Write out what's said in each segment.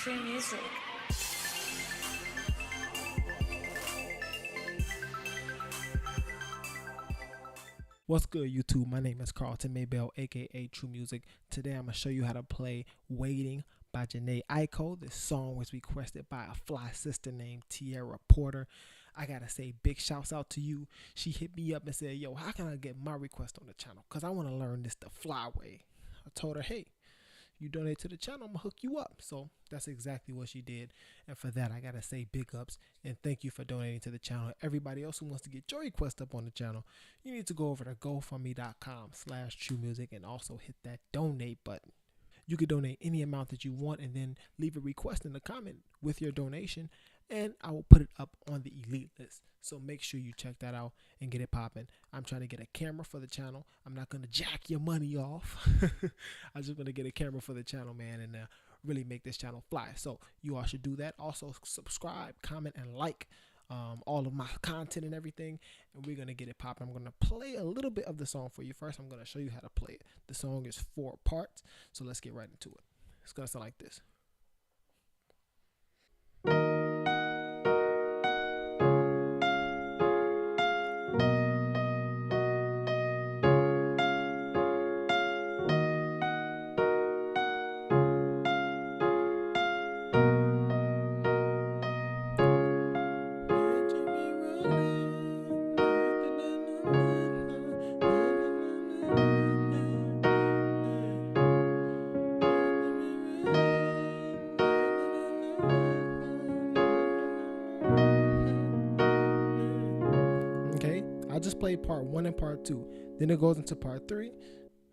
Free music. What's good, YouTube? My name is Carleton Maybell, aka True Music. Today I'm going to show you how to play Waiting by Jhene Aiko. This song was requested by a fly sister named Tierra Porter. I gotta say big shouts out to you. She hit me up and said, yo, how can I get my request on the channel? Because I want to learn this the fly way. I told her, hey, you donate to the channel, I'm gonna hook you up. So that's exactly what she did. And for that, I gotta say big ups and thank you for donating to the channel. Everybody else who wants to get your request up on the channel, you need to go over to gofundme.com/truemusic and also hit that donate button. You could donate any amount that you want and then leave a request in the comment with your donation, and I will put it up on the elite list. So make sure you check that out and get it popping. I'm trying to get a camera for the channel. I'm not going to jack your money off. I just want to get a camera for the channel, man, and really make this channel fly. So you all should do that. Also subscribe, comment, and like all of my content and everything, and we're going to get it popping. I'm going to play a little bit of the song for you. First, I'm going to show you how to play it. The song is 4 parts, so let's get right into it. It's going to sound like this. Okay, I just played part 1 and part 2. Then it goes into part 3.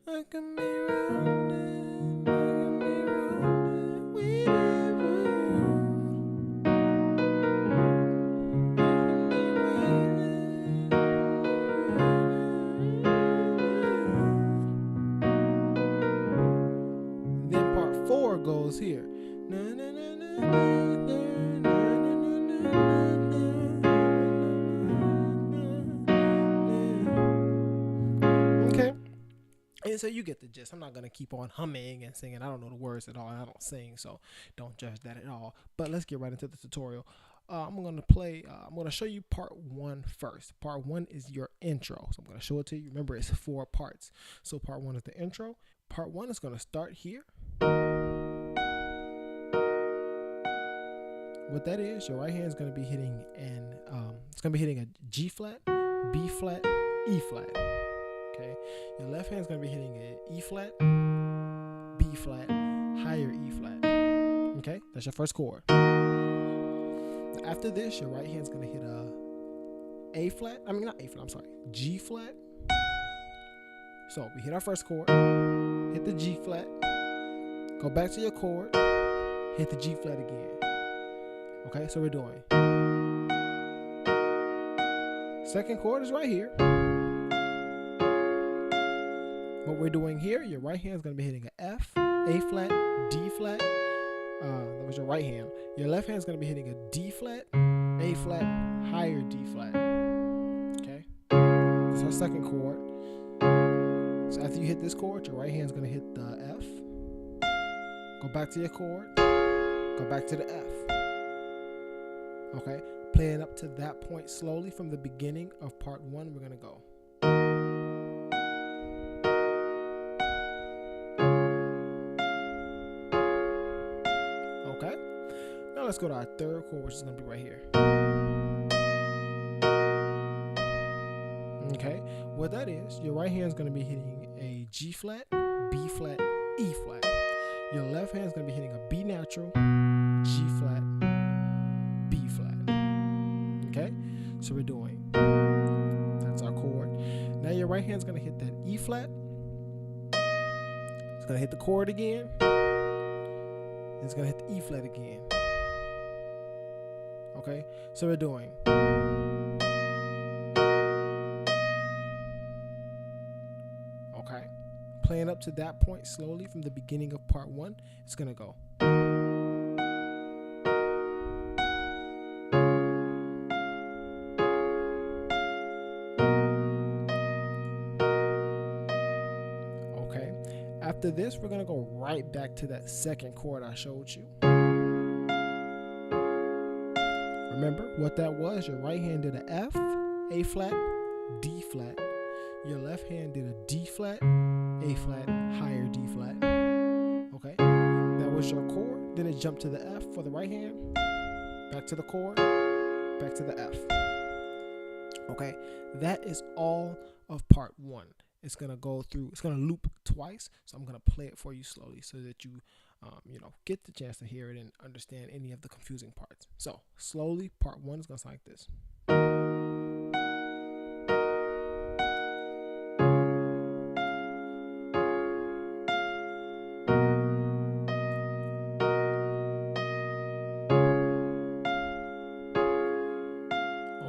I can be rolling, then part 4 goes here. Okay, and so you get the gist. I'm not gonna keep on humming and singing. I don't know the words at all. I don't sing, so don't judge that at all. But let's get right into the tutorial. I'm gonna show you part 1 first. Part 1 is your intro, so I'm gonna show it to you. Remember, it's 4 parts. So part 1 is the intro. Part 1 is gonna start here. What that is, your right hand is gonna be hitting a G flat, B flat, E flat. Okay, your left hand is going to be hitting an E flat, B flat, higher E flat. Okay, that's your first chord. After this, your right hand is going to hit G flat. So we hit our first chord, hit the G flat, go back to your chord, hit the G flat again. Okay, so we're doing. Second chord is right here. What we're doing here, your right hand is going to be hitting an F, A flat, D flat. That was your right hand. Your left hand is going to be hitting a D flat, A flat, higher D flat. Okay? That's our second chord. So after you hit this chord, your right hand is going to hit the F. Go back to your chord. Go back to the F. Okay? Playing up to that point slowly from the beginning of part 1, we're going to go. Okay, now let's go to our third chord, which is going to be right here. Okay, what that is, your right hand is going to be hitting a G flat, B flat, E flat. Your left hand is going to be hitting a B natural, G flat, B flat. Okay, so we're doing, that's our chord. Now your right hand is going to hit that E flat. It's going to hit the chord again. It's going to hit the E flat again. Okay, so we're doing. Okay, playing up to that point slowly from the beginning of part 1, it's going to go. Okay, after this, we're going to go right back to that second chord I showed you. Remember what that was? Your right hand did an F, A flat, D flat. Your left hand did a D flat, A flat, higher D flat. Okay, that was your chord. Then it jumped to the F for the right hand, back to the chord, back to the F. Okay, that is all of part 1. It's gonna go through. It's gonna loop twice. So I'm gonna play it for you slowly so that you, get the chance to hear it and understand any of the confusing parts. So slowly, part 1 is gonna sound like this.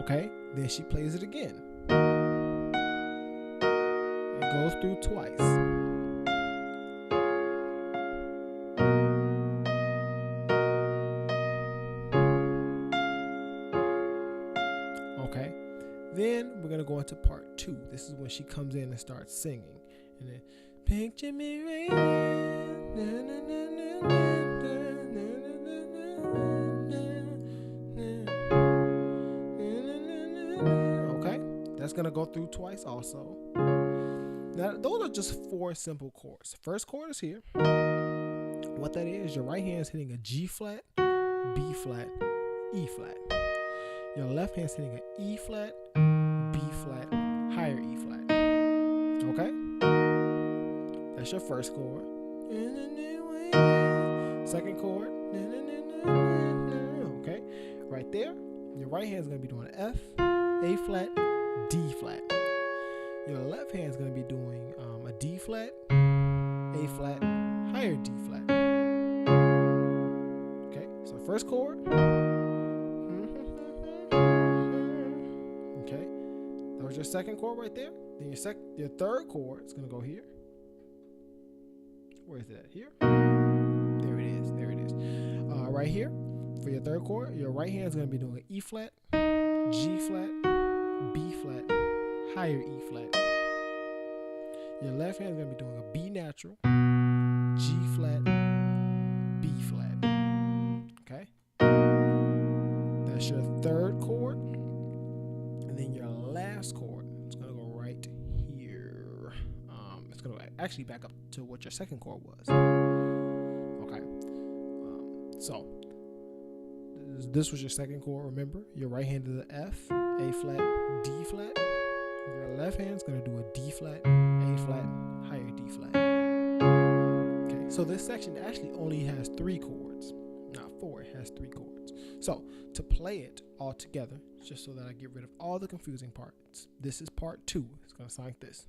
Okay, then she plays it again. It goes through twice. Okay, then we're gonna go into part 2. This is when she comes in and starts singing. And then, picture me raining, na, na, na, na, na, na, na. Okay, that's gonna go through twice also. Now, those are just 4 simple chords. First chord is here. What that is, your right hand is hitting a G flat, B flat, E flat. Your left hand is hitting an E flat, B flat, higher E flat. Okay? That's your first chord. Second chord. Okay? Right there, your right hand is going to be doing F, A flat, D flat. Your left hand is going to be doing a D flat, A flat, higher D flat. Okay, so first chord. Okay, that was your second chord right there. Then your third chord is going to go here. Where is it at? Here? There it is. There it is. Right here, for your third chord, your right hand is going to be doing an E flat, G flat, B flat, higher E flat. Your left hand is going to be doing a B natural, G flat, B flat. Okay? That's your third chord. And then your last chord is going to go right here. It's going to actually back up to what your second chord was. Okay? So, this was your second chord, remember? Your right hand is the F, A flat, D flat. Your left hand is going to do a D flat, A flat, higher D flat. Okay, so this section actually only has 3 chords, not 4. It has 3 chords. So to play it all together, just so that I get rid of all the confusing parts, this is part 2. It's going to sound like this.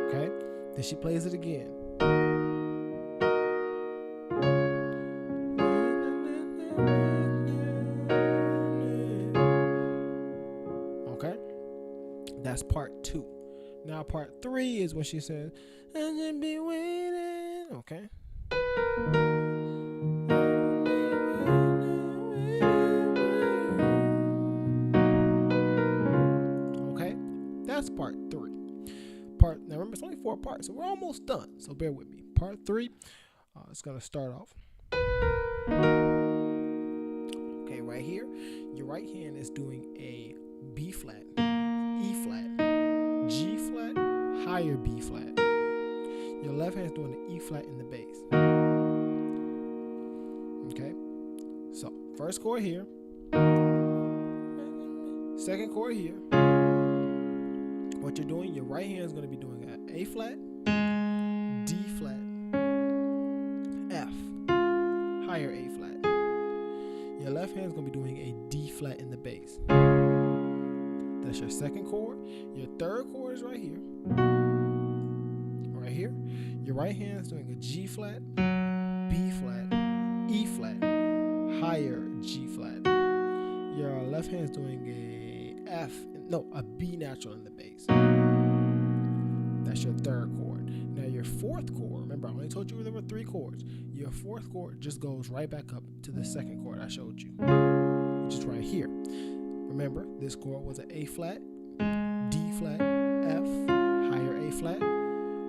Okay, then she plays it again. That's part 2. Now part 3 is when she says, "And then be waiting." Okay. Okay. That's part 3. Now remember, it's only 4 parts, so we're almost done. So bear with me. Part 3. It's gonna start off. Okay, right here, your right hand is doing a B flat, E flat, G flat, higher B flat. Your left hand is doing an E flat in the bass. Okay, so first chord here, second chord here. What you're doing, your right hand is going to be doing an A flat, D flat, F, higher A flat. Your left hand is going to be doing a D flat in the bass. That's your second chord. Your third chord is right here. Right here. Your right hand is doing a G flat, B flat, E flat, higher G flat. Your left hand is doing a B natural in the bass. That's your third chord. Now your fourth chord, remember I only told you there were 3 chords. Your fourth chord just goes right back up to the second chord I showed you, which is right here. Remember, this chord was an A flat, D flat, F, higher A flat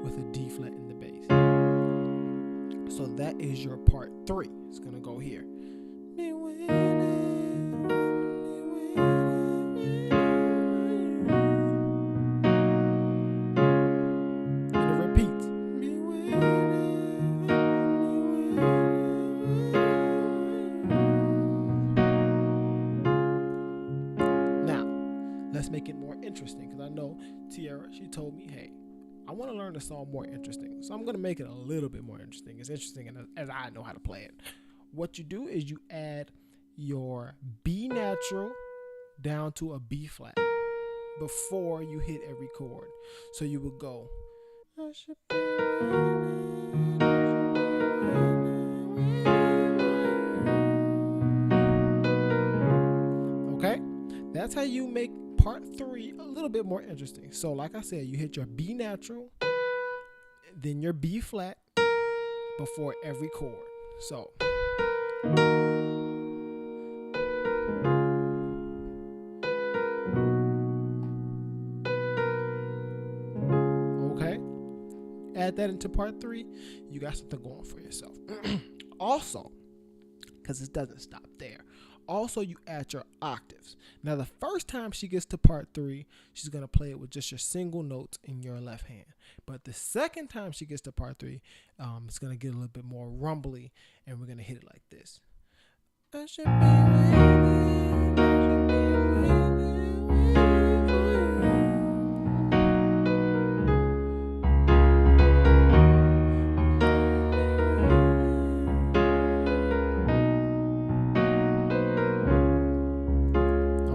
with a D flat in the bass. So that is your part 3. It's gonna go here. And it repeats. Now, let's make it more interesting, because I know Tiara, she told me, hey, I want to learn the song more interesting. So I'm going to make it a little bit more interesting. As interesting as I know how to play it. What you do is you add your B natural down to a B flat before you hit every chord. So you would go. Okay? That's how you make part 3 a little bit more interesting. So like I said, you hit your B natural, then your B flat before every chord. So okay, add that into part 3, you got something going for yourself. Also, because it doesn't stop there, also you add your octaves. Now the first time she gets to part 3, she's going to play it with just your single notes in your left hand. But the second time she gets to part 3, it's going to get a little bit more rumbly, and we're going to hit it like this. I should be waiting,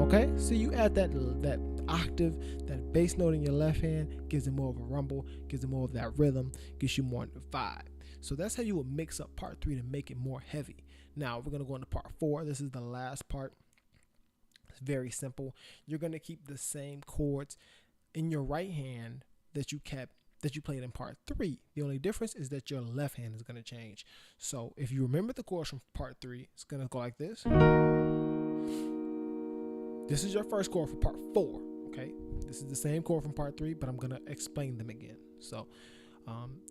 okay, so you add that octave, that bass note in your left hand, gives it more of a rumble, gives it more of that rhythm, gives you more of the vibe. So that's how you would mix up part 3 to make it more heavy. Now we're going to go into part 4. This is the last part. It's very simple. You're going to keep the same chords in your right hand that you played in part 3. The only difference is that your left hand is going to change. So if you remember the chords from part 3, it's going to go like this. This is your first chord for part 4. Okay, this is the same chord from part 3, but I'm going to explain them again. So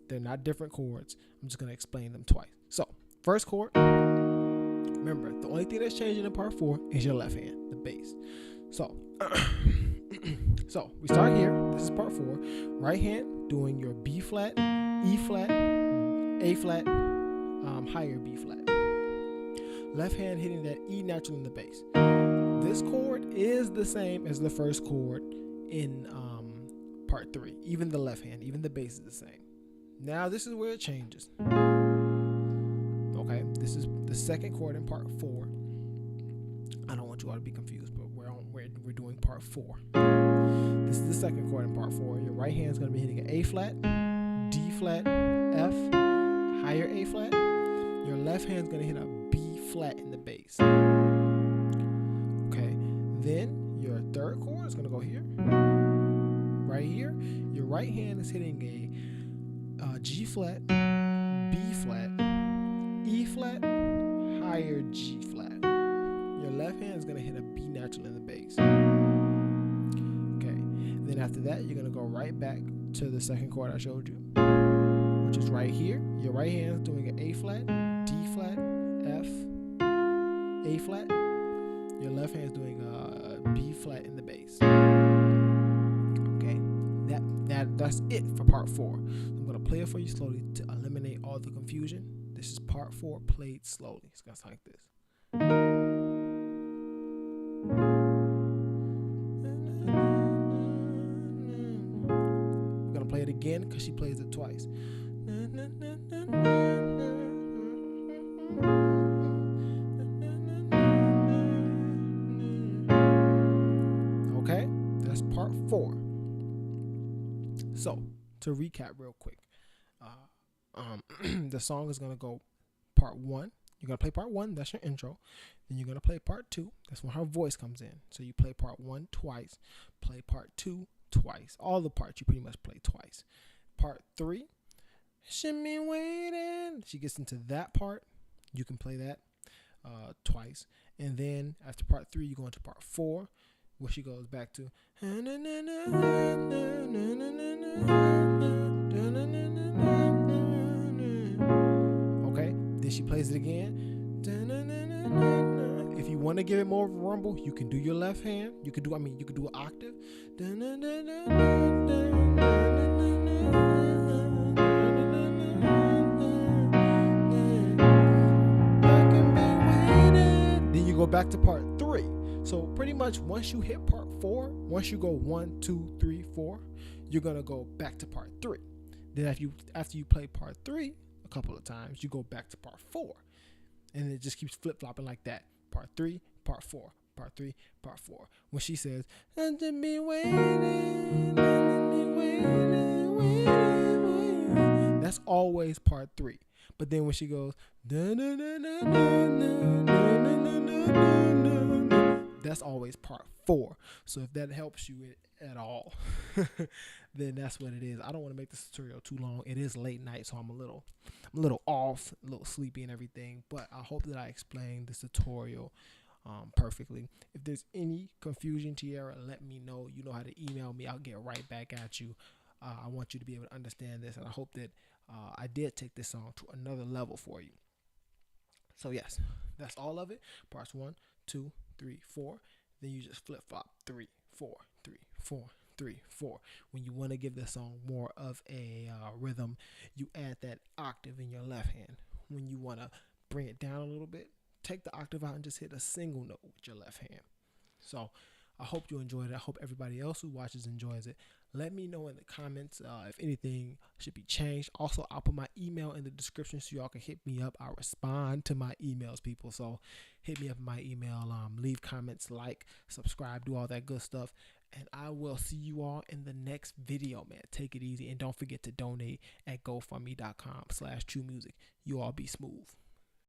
they're not different chords. I'm just going to explain them twice. So first chord, remember, the only thing that's changing in part 4 is your left hand, the bass. So so we start here. This is part 4. Right hand doing your B flat, E flat, A flat, higher B flat. Left hand hitting that E natural in the bass. This chord is the same as the first chord in part 3. Even the left hand, even the bass is the same. Now this is where it changes. Okay, this is the second chord in part 4. I don't want you all to be confused, but we're doing part 4. This is the second chord in part 4. Your right hand is going to be hitting an A flat, D flat, F, higher A flat. Your left hand is going to hit a B flat in the bass. Okay, then your third chord is going to go here. Right here, your right hand is hitting a G flat, B flat, E flat, higher G flat. Your left hand is going to hit a B natural in the bass. Okay, then after that, you're going to go right back to the second chord I showed you, which is right here. Your right hand is doing an A flat, D flat, F, A flat. Your left hand is doing a B flat in the bass. Okay, that's it for part 4. I'm going to play it for you slowly to eliminate all the confusion. This is part 4 played slowly. It's going to sound like this. We're going to play it again because she plays it twice. Okay, that's part 4. So, to recap real quick, the song is going to go part 1. You're going to play part 1, that's your intro. Then you're going to play part 2, that's when her voice comes in. So you play part 1 twice, play part 2 twice. All the parts you pretty much play twice. Part 3, shimmy waiting. She gets into that part, you can play that twice. And then after part 3, you go into part 4. where she goes back to. Okay, then she plays it again. If you want to give it more of a rumble, you can do your left hand. You could do an octave. Then you go back to part 3. So pretty much once you hit part 4, once you go 1, 2, 3, 4, you're gonna go back to part 3. Then after you play part 3 a couple of times, you go back to part 4, and it just keeps flip flopping like that. Part 3, part 4, part 3, part 4. When she says, that's always part 3. But then when she goes, that's always part 4. So if that helps you at all, then that's what it is. I don't want to make this tutorial too long. It is late night, so I'm a little off, a little sleepy and everything. But I hope that I explained this tutorial perfectly. If there's any confusion, Tiara, let me know. You know how to email me. I'll get right back at you. I want you to be able to understand this, and I hope that I did take this song to another level for you. So yes, that's all of it. Parts 1, 2, 3, 4. Then you just flip flop 3, 4, 3, 4, 3, 4. When you want to give the song more of a rhythm, you add that octave in your left hand. When you want to bring it down a little bit, take the octave out and just hit a single note with your left hand. So I hope you enjoyed it. I hope everybody else who watches enjoys it. Let me know in the comments if anything should be changed. Also, I'll put my email in the description so y'all can hit me up. I respond to my emails, people. So hit me up in my email. Leave comments, like, subscribe, do all that good stuff. And I will see you all in the next video, man. Take it easy. And don't forget to donate at gofundme.com/truemusic. You all be smooth.